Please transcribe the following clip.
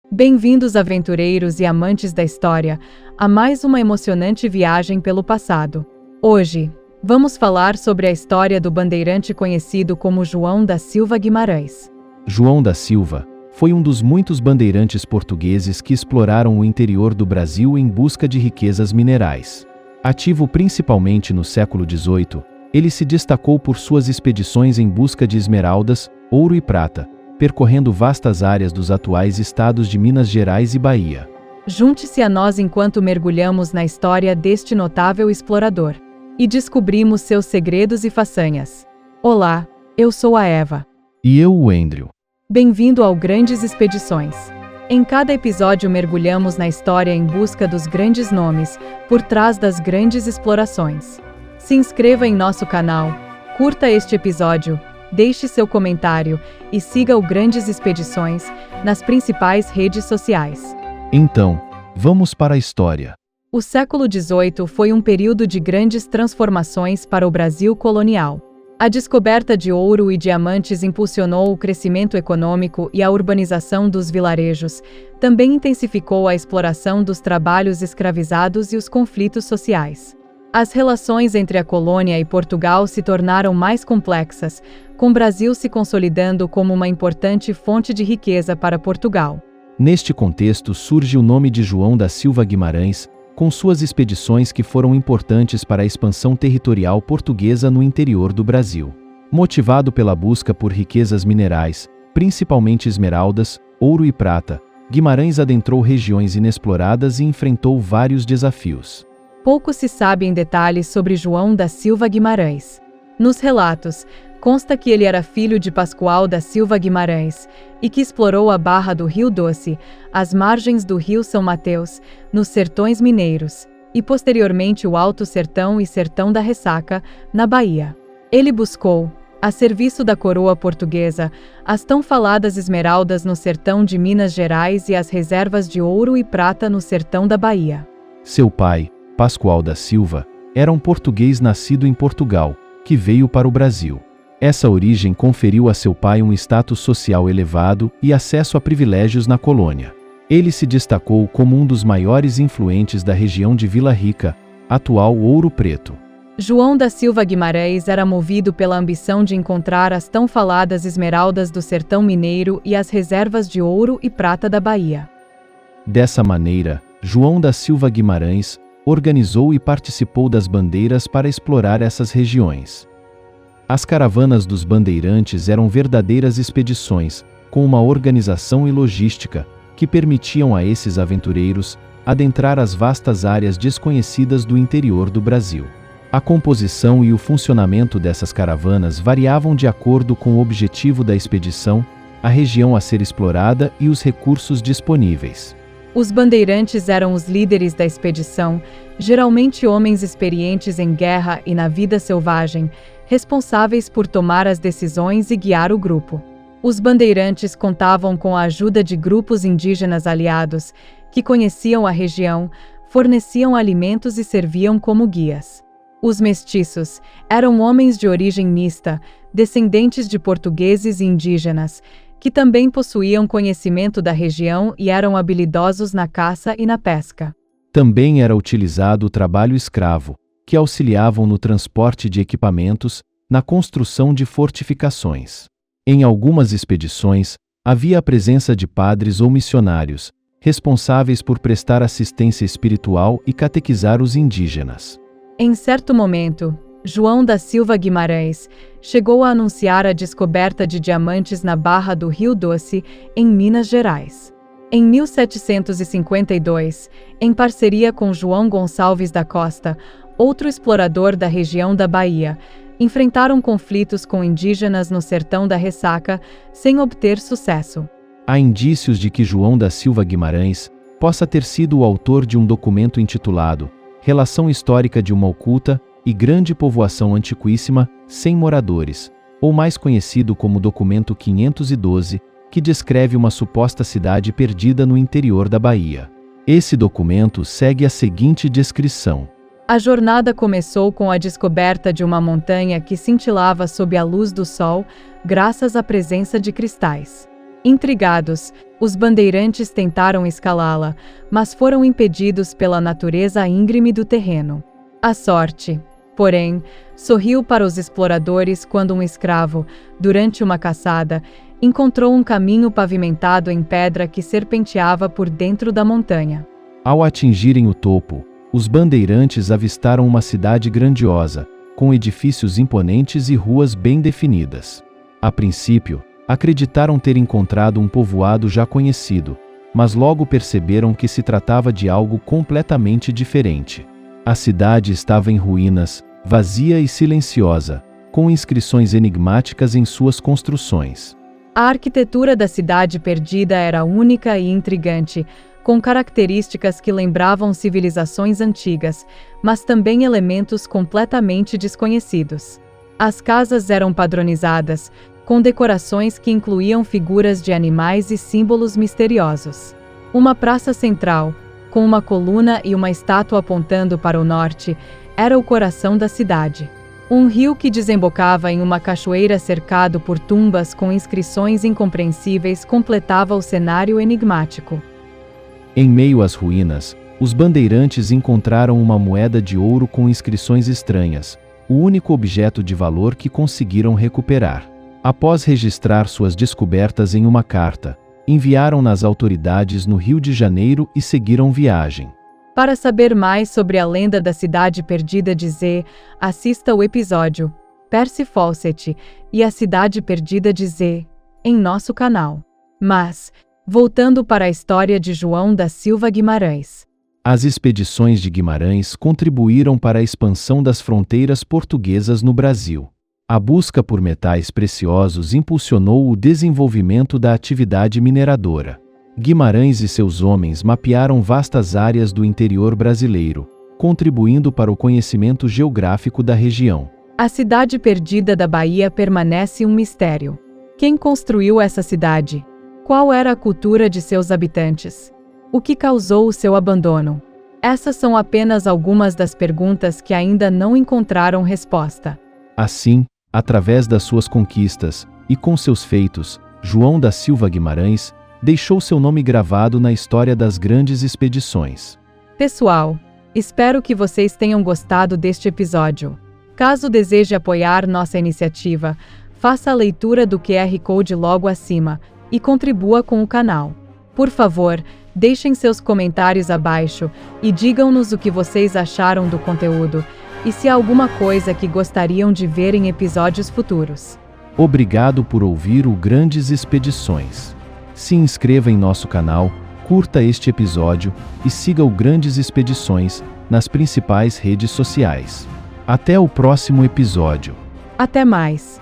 Bem-vindos, aventureiros e amantes da história, a mais uma emocionante viagem pelo passado. Hoje, vamos falar sobre a história do bandeirante conhecido como João da Silva Guimarães. João da Silva foi um dos muitos bandeirantes portugueses que exploraram o interior do Brasil em busca de riquezas minerais. Ativo principalmente no século XVIII, ele se destacou por suas expedições em busca de esmeraldas, ouro e prata, percorrendo vastas áreas dos atuais estados de Minas Gerais e Bahia. Junte-se a nós enquanto mergulhamos na história deste notável explorador e descobrimos seus segredos e façanhas. Olá, eu sou a Eva. E eu, o Andrew. Bem-vindo ao Grandes Expedições. Em cada episódio mergulhamos na história em busca dos grandes nomes por trás das grandes explorações. Se inscreva em nosso canal, curta este episódio, deixe seu comentário e siga o Grandes Expedições nas principais redes sociais. Então, vamos para a história. O século XVIII foi um período de grandes transformações para o Brasil colonial. A descoberta de ouro e diamantes impulsionou o crescimento econômico e a urbanização dos vilarejos, também intensificou a exploração dos trabalhos escravizados e os conflitos sociais. As relações entre a colônia e Portugal se tornaram mais complexas, com o Brasil se consolidando como uma importante fonte de riqueza para Portugal. Neste contexto surge o nome de João da Silva Guimarães, com suas expedições que foram importantes para a expansão territorial portuguesa no interior do Brasil. Motivado pela busca por riquezas minerais, principalmente esmeraldas, ouro e prata, Guimarães adentrou regiões inexploradas e enfrentou vários desafios. Pouco se sabe em detalhes sobre João da Silva Guimarães. Nos relatos, consta que ele era filho de Pascoal da Silva Guimarães e que explorou a barra do Rio Doce, as margens do Rio São Mateus, nos sertões mineiros, e posteriormente o Alto Sertão e Sertão da Ressaca, na Bahia. Ele buscou, a serviço da coroa portuguesa, as tão faladas esmeraldas no sertão de Minas Gerais e as reservas de ouro e prata no sertão da Bahia. Seu pai, Pascoal da Silva, era um português nascido em Portugal, que veio para o Brasil. Essa origem conferiu a seu pai um status social elevado e acesso a privilégios na colônia. Ele se destacou como um dos maiores influentes da região de Vila Rica, atual Ouro Preto. João da Silva Guimarães era movido pela ambição de encontrar as tão faladas esmeraldas do sertão mineiro e as reservas de ouro e prata da Bahia. Dessa maneira, João da Silva Guimarães organizou e participou das bandeiras para explorar essas regiões. As caravanas dos bandeirantes eram verdadeiras expedições, com uma organização e logística, que permitiam a esses aventureiros adentrar as vastas áreas desconhecidas do interior do Brasil. A composição e o funcionamento dessas caravanas variavam de acordo com o objetivo da expedição, a região a ser explorada e os recursos disponíveis. Os bandeirantes eram os líderes da expedição, geralmente homens experientes em guerra e na vida selvagem, responsáveis por tomar as decisões e guiar o grupo. Os bandeirantes contavam com a ajuda de grupos indígenas aliados, que conheciam a região, forneciam alimentos e serviam como guias. Os mestiços eram homens de origem mista, descendentes de portugueses e indígenas, que também possuíam conhecimento da região e eram habilidosos na caça e na pesca. Também era utilizado o trabalho escravo, que auxiliavam no transporte de equipamentos, na construção de fortificações. Em algumas expedições, havia a presença de padres ou missionários, responsáveis por prestar assistência espiritual e catequizar os indígenas. Em certo momento, João da Silva Guimarães chegou a anunciar a descoberta de diamantes na barra do Rio Doce, em Minas Gerais. Em 1752, em parceria com João Gonçalves da Costa, outro explorador da região da Bahia, enfrentaram conflitos com indígenas no sertão da Ressaca, sem obter sucesso. Há indícios de que João da Silva Guimarães possa ter sido o autor de um documento intitulado Relação Histórica de uma Oculta e Grande Povoação Antiquíssima, sem moradores, ou mais conhecido como Documento 512, que descreve uma suposta cidade perdida no interior da Bahia. Esse documento segue a seguinte descrição. A jornada começou com a descoberta de uma montanha que cintilava sob a luz do sol, graças à presença de cristais. Intrigados, os bandeirantes tentaram escalá-la, mas foram impedidos pela natureza íngreme do terreno. A sorte, porém, sorriu para os exploradores quando um escravo, durante uma caçada, encontrou um caminho pavimentado em pedra que serpenteava por dentro da montanha. Ao atingirem o topo, os bandeirantes avistaram uma cidade grandiosa, com edifícios imponentes e ruas bem definidas. A princípio, acreditaram ter encontrado um povoado já conhecido, mas logo perceberam que se tratava de algo completamente diferente. A cidade estava em ruínas, vazia e silenciosa, com inscrições enigmáticas em suas construções. A arquitetura da cidade perdida era única e intrigante, com características que lembravam civilizações antigas, mas também elementos completamente desconhecidos. As casas eram padronizadas, com decorações que incluíam figuras de animais e símbolos misteriosos. Uma praça central, com uma coluna e uma estátua apontando para o norte, era o coração da cidade. Um rio que desembocava em uma cachoeira cercado por tumbas com inscrições incompreensíveis completava o cenário enigmático. Em meio às ruínas, os bandeirantes encontraram uma moeda de ouro com inscrições estranhas, o único objeto de valor que conseguiram recuperar. Após registrar suas descobertas em uma carta, enviaram-na às autoridades no Rio de Janeiro e seguiram viagem. Para saber mais sobre a lenda da cidade perdida de Z, assista o episódio Percy Fawcett e a cidade perdida de Z, em nosso canal. Mas, voltando para a história de João da Silva Guimarães. As expedições de Guimarães contribuíram para a expansão das fronteiras portuguesas no Brasil. A busca por metais preciosos impulsionou o desenvolvimento da atividade mineradora. Guimarães e seus homens mapearam vastas áreas do interior brasileiro, contribuindo para o conhecimento geográfico da região. A cidade perdida da Bahia permanece um mistério. Quem construiu essa cidade? Qual era a cultura de seus habitantes? O que causou o seu abandono? Essas são apenas algumas das perguntas que ainda não encontraram resposta. Assim, através das suas conquistas e com seus feitos, João da Silva Guimarães deixou seu nome gravado na história das grandes expedições. Pessoal, espero que vocês tenham gostado deste episódio. Caso deseje apoiar nossa iniciativa, faça a leitura do QR Code logo acima e contribua com o canal. Por favor, deixem seus comentários abaixo e digam-nos o que vocês acharam do conteúdo e se há alguma coisa que gostariam de ver em episódios futuros. Obrigado por ouvir o Grandes Expedições. Se inscreva em nosso canal, curta este episódio e siga o Grandes Expedições nas principais redes sociais. Até o próximo episódio. Até mais!